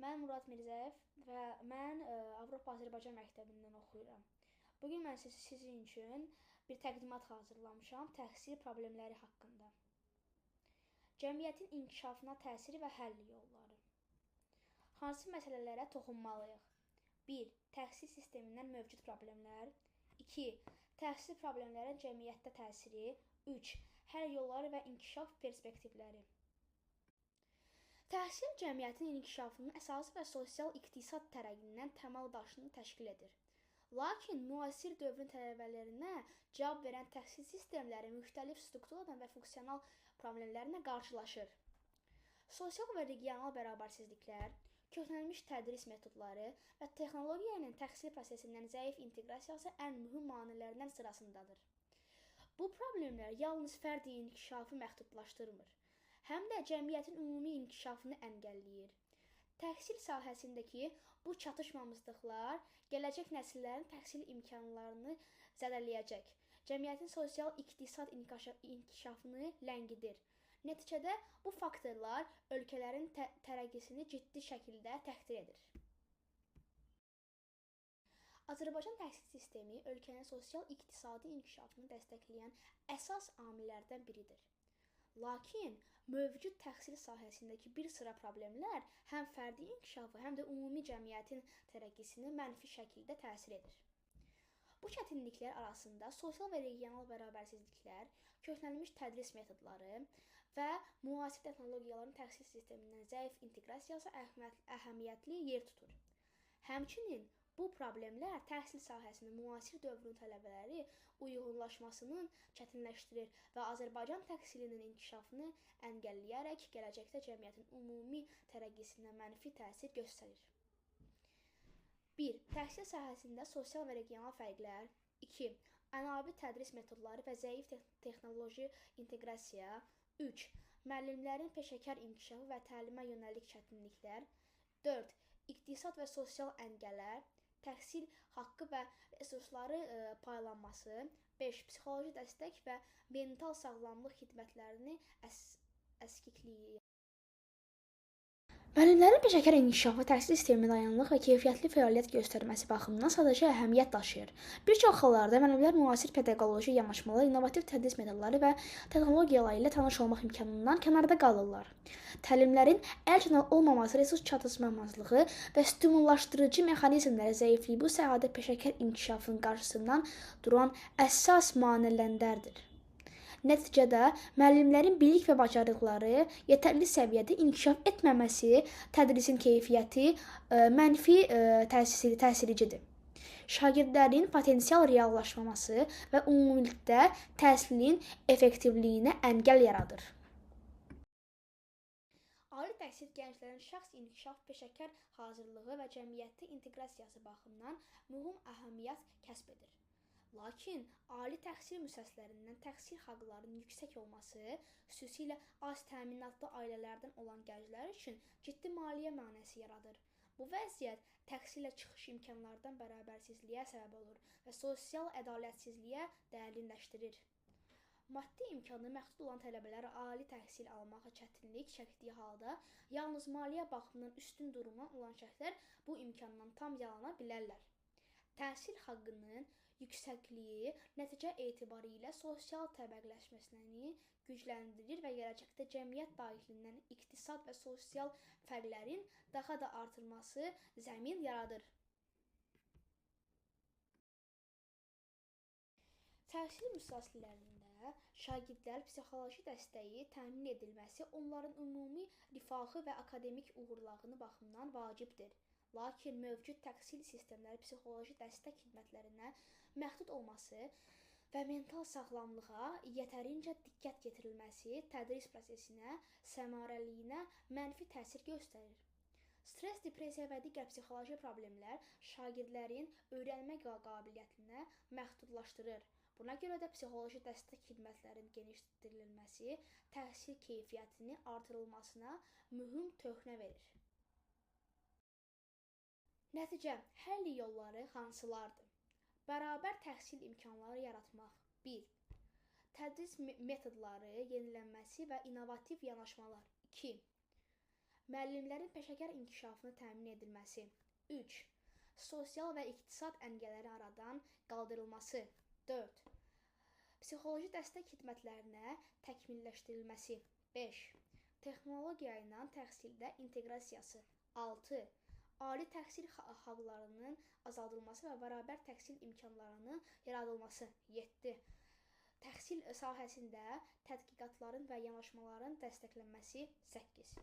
Mən Murad Mirzəyev və mən Avropa Azərbaycan məktəbindən oxuyuram. Bu gün mən sizin üçün bir təqdimat hazırlamışam təhsil problemləri haqqında. Cəmiyyətin inkişafına təsiri və həll yolları. Hansı məsələlərə toxunmalıyıq? 1. Təhsil sistemindən mövcud problemlər. 2. Təhsil problemlərinin cəmiyyətdə təsiri. 3. Həll yolları və inkişaf perspektivləri. Təhsil cəmiyyətin inkişafının əsası və sosial-iqtisad tərəqindən təməl daşını təşkil edir. Lakin müasir dövrün tələbələrinə cavab verən təhsil sistemləri müxtəlif strukturlarla və funksional problemlərlə qarşılaşır. Sosial və regional bərabərsizliklər, köhnəlmiş tədris metodları və texnologiya ilə təhsil prosesindən zəif inteqrasiyası ən mühüm maneələrdən sırasındadır. Bu problemlər yalnız fərdi inkişafı məhdudlaşdırmır, həm də cəmiyyətin ümumi inkişafını əngəlləyir. Təhsil sahəsindəki bu çatışmamazlıqlar gələcək nəsillərin təhsil imkanlarını zədələyəcək, cəmiyyətin sosial-iqtisad inkişafını ləngidir. Nəticədə bu faktorlar ölkələrin tərəqqisini ciddi şəkildə təhdid edir. Azərbaycan təhsil sistemi ölkənin sosial-iqtisadi inkişafını dəstəkləyən əsas amillərdən biridir. Lakin mövcud təhsil sahəsindəki bir sıra problemlər həm fərdi inkişafı, həm də ümumi cəmiyyətin tərəqqisini mənfi şəkildə təsir edir. Bu çətinliklər arasında sosial və regional bərabərsizliklər, köhnəlmiş tədris metodları və müasir texnologiyaların təhsil sistemindən zəif inteqrasiyası əhəmiyyətli yer tutur. Həmçinin bu problemlər təhsil sahəsində müasir dövrün tələbələri uyğunlaşmasını çətinləşdirir və Azərbaycan təhsilinin inkişafını əngəlləyərək gələcəkdə cəmiyyətin ümumi tərəqqisinə mənfi təsir göstərir. 1. Təhsil sahəsində sosial və regional fərqlər. 2. Ənavə tədris metodları və zəif texnoloji inteqrasiya. 3. Müəllimlərin peşəkar inkişafı və təlimə yönəlik çətinliklər. 4. İqtisad və sosial əngəllər. Təhsil haqqı və resursları paylanması. 5. Psixoloji dəstək və mental sağlamlıq xidmətlərini əskikliyi. Müəllimlərin peşəkar inkişafı təhsil sistemində dayanıqlı və keyfiyyətli fəaliyyət göstərməsi baxımından sadəcə əhəmiyyət daşıyır. Bir çox hallarda müəllimlər müasir pedaqoji yanaşmalar, innovativ tədris metodları və texnologiyaları ilə tanış olmaq imkanından kənarda qalırlar. Təlimlərin əlçatan olmaması, resurs çatışmamazlığı və stimullaşdırıcı mexanizmlərin zəifliyi bu sahədə peşəkar inkişafın qarşısından duran əsas maneələrdir. Nəticədə müəllimlərin bilik və bacarıqları yetərli səviyyədə inkişaf etməməsi tədrisin keyfiyyəti mənfi təsiricidir. Şagirdlərin potensial reallaşmaması və ümumilikdə təhsilin effektivliyinə əngəl yaradır. Ali təhsil gənclərin şəxs inkişaf, peşəkar hazırlığı və cəmiyyətdə inteqrasiyası baxımından mühüm əhəmiyyət kəsb edir. Lakin ali təhsil müəssisələrindən təhsil haqqlarının yüksək olması, xüsusilə az təminatlı ailələrdən olan gənclər üçün ciddi maliyyə mənəsi yaradır. Bu vəziyyət təhsillə çıxış imkanlardan bərabərsizliyə səbəb olur və sosial ədalətsizliyə dərinləşdirir. Maddi imkanı məhdud olan tələbələr ali təhsil almağa çətinlik çəkdiyi halda, yalnız maliyyə baxımından üstün durumda olan şəxslər bu imkandan tam yararlana bilərlər. Təhsil haqqının yüksəkliyi nəticə etibarilə sosial təbəqələşməsini gücləndirir və gələcəkdə cəmiyyət daxilindən iqtisad və sosial fərqlərin daha da artırılması zəmin yaradır. Təhsil müəssisələrində şagirdlər psixoloji dəstəyi təmin edilməsi onların ümumi rifahı və akademik uğurlarını baxımından vacibdir. Lakin mövcud təhsil sistemləri psixoloji dəstək xidmətlərinə məhdud olması və mental sağlamlığa yetərincə diqqət yetirilməsi tədris prosesinə, səmərəliliyinə mənfi təsir göstərir. Stress, depressiya və digər psixoloji problemlər şagirdlərin öyrənmə qabiliyyətini məhdudlaşdırır. Buna görə də psixoloji dəstək xidmətlərinin genişləndirilməsi təhsil keyfiyyətinin artırılmasına mühüm töhfə verir. Nəticə, həll yolları hansılardır? Bərabər təhsil imkanları yaratmaq. 1. Tədris metodları yenilənməsi və innovativ yanaşmalar. 2. Müəllimlərin peşəkar inkişafını təmin edilməsi. 3. Sosial və iqtisad əngəlləri aradan qaldırılması. 4. Psixoloji dəstək xidmətlərinə təkmilləşdirilməsi. 5. Texnologiya ilə təhsildə inteqrasiyası. 6. Ali təhsil haqlarının azaldılması və bərabər təhsil imkanlarının yaradılması. 7. Təhsil sahəsində tədqiqatların və yanaşmaların dəstəklənməsi. 8.